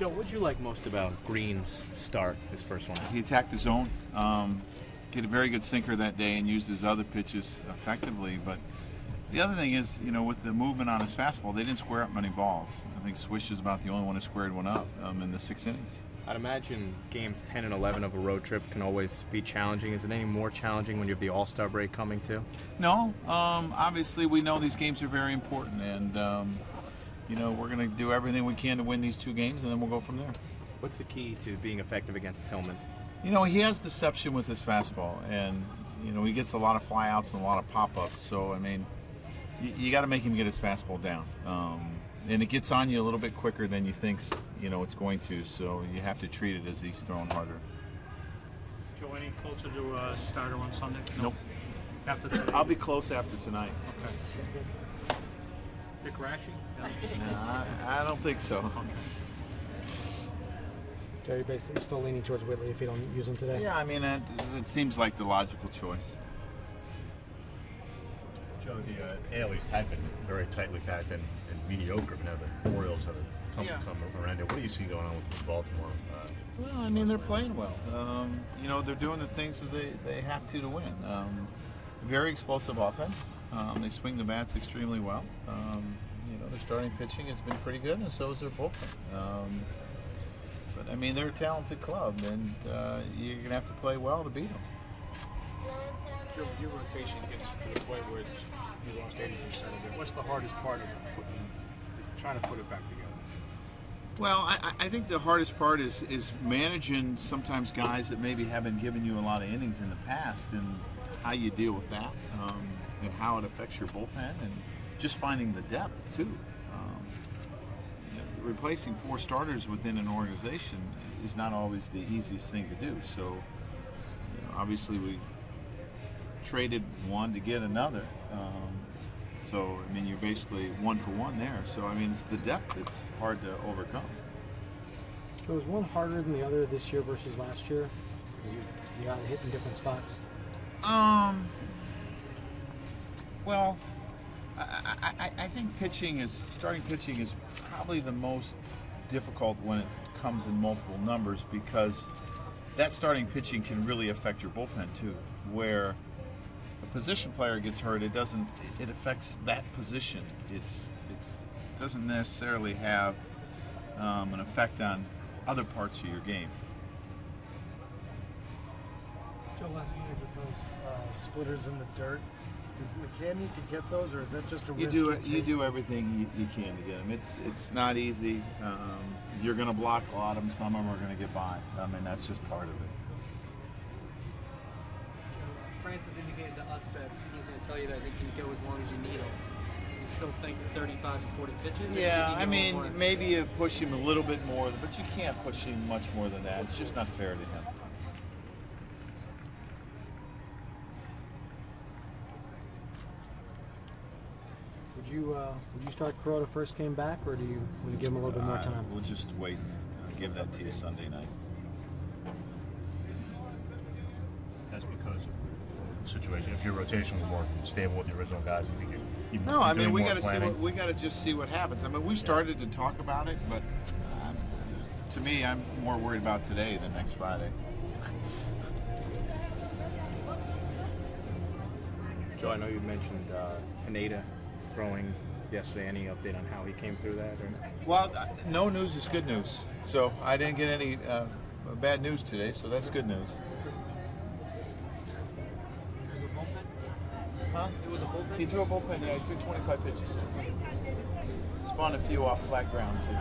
Joe, what did you like most about Greene's start, his first one? He attacked the zone, get a very good sinker that day, and used his other pitches effectively. But the other thing is, with the movement on his fastball, they didn't square up many balls. I think Swish is about the only one who squared one up in the 6 innings. I'd imagine games 10 and 11 of a road trip can always be challenging. Is it any more challenging when you have the All-Star break coming too? No. Obviously, we know these games are very important, and we're going to do everything we can to win these 2 games, and then we'll go from there. What's the key to being effective against Tillman? He has deception with his fastball, and he gets a lot of flyouts and a lot of pop-ups. So you got to make him get his fastball down. And it gets on you a little bit quicker than you think it's going to, so you have to treat it as he's throwing harder. Joe, any closer to a starter on Sunday? Nope. After today? I'll be close after tonight. Okay. Nick Rashi? No, I don't think so. Joe, you're basically still leaning towards Whitley if you don't use him today? Yeah, it seems like the logical choice. Joe, the AL East had been very tightly packed and mediocre, but now the Orioles have come around here. What do you see going on with Baltimore? Well, they're playing well. They're doing the things that they have to win. Very explosive offense. They swing the bats extremely well. Their starting pitching has been pretty good, and so is their bullpen. But they're a talented club, and you're going to have to play well to beat them. Joe, your rotation gets to the point where you lost 80% of it. What's the hardest part of trying to put it back together? Well, I think the hardest part is managing sometimes guys that maybe haven't given you a lot of innings in the past, and how you deal with that, and how it affects your bullpen, and just finding the depth too. Replacing 4 starters within an organization is not always the easiest thing to do. So, obviously we traded one to get another. You're basically 1 for 1 there. So, it's the depth that's hard to overcome. So was one harder than the other this year versus last year? You got hit in different spots? Well, I think starting pitching is probably the most difficult when it comes in multiple numbers, because that starting pitching can really affect your bullpen too, where a position player gets hurt, it affects that position. It doesn't necessarily have an effect on other parts of your game. Joe, last year with those splitters in the dirt, does McCann need to get those, or is that just a risk you do everything you can to get them. It's not easy. You're going to block a lot of them. Some of them are going to get by. That's just part of it. Francis indicated to us that he's going to tell you that he can go as long as you need him. Do you still think 35 to 40 pitches? Yeah, maybe you push him a little bit more, but you can't push him much more than that. It's just not fair to him. Would you start Kuroda first game back, or do you want to give him a little bit more time? We'll just wait and give that to you Sunday night. That's because of the situation. If your rotation was more stable with the original guys, you think you'd No, we got to just see what happens. We started to talk about it, but to me, I'm more worried about today than next Friday. Joe, I know you mentioned Pineda throwing yesterday. Any update on how he came through that? Well, no news is good news. So I didn't get any bad news today, so that's good news. There's a bullpen? Huh? It was a bullpen? He threw a bullpen, yeah. He threw 25 pitches. Spawned a few off flat ground, too.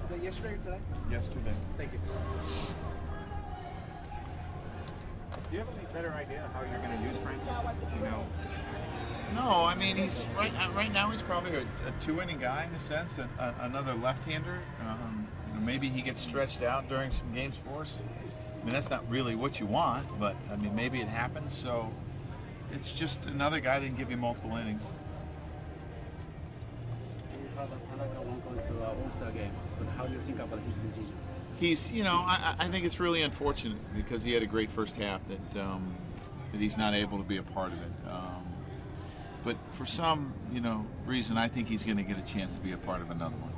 Was that yesterday or today? Yesterday. Thank you. Do you have any better idea how you're going to use Francis? No, he's right now he's probably a 2-inning guy in a sense, another left-hander. Maybe he gets stretched out during some games for us. That's not really what you want, but maybe it happens. So it's just another guy that can give you multiple innings. Tanaka won't go to the All-Star game, but how do you think about his decision? He's, I think it's really unfortunate because he had a great first half that he's not able to be a part of it. But for some, reason, I think he's going to get a chance to be a part of another one.